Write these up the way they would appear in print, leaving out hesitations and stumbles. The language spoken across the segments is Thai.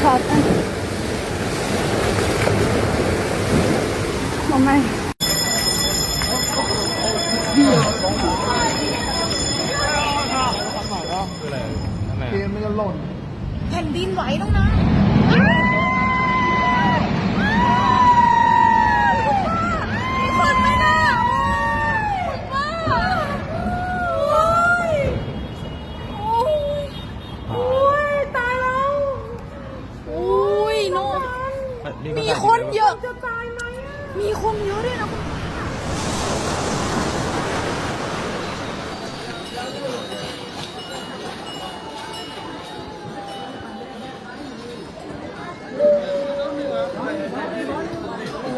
ขาดนะทำไมเกมมันจะหล่นแผ่นดินไหวต้องนะมีคนไหมนะตายแล้วอุ้ยโน่มีคนเยอะจะตายไหมมีคนเยอะด้วยนะ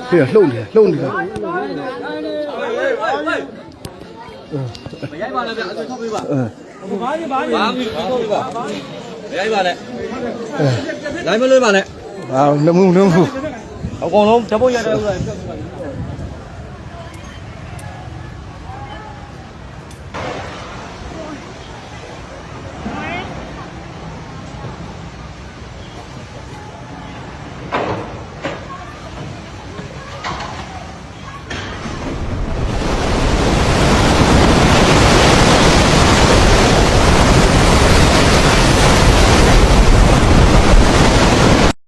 เฮ้ยลงดิลงดิย้ายบ้านเลยเนี่ยเข้าไปบ้านบ้านเข้าไปบ้านย้ายบ้านเลยย้ายมาเลยบ้านเลยน้ำมูเอากองลงจะพูดยังไงเลย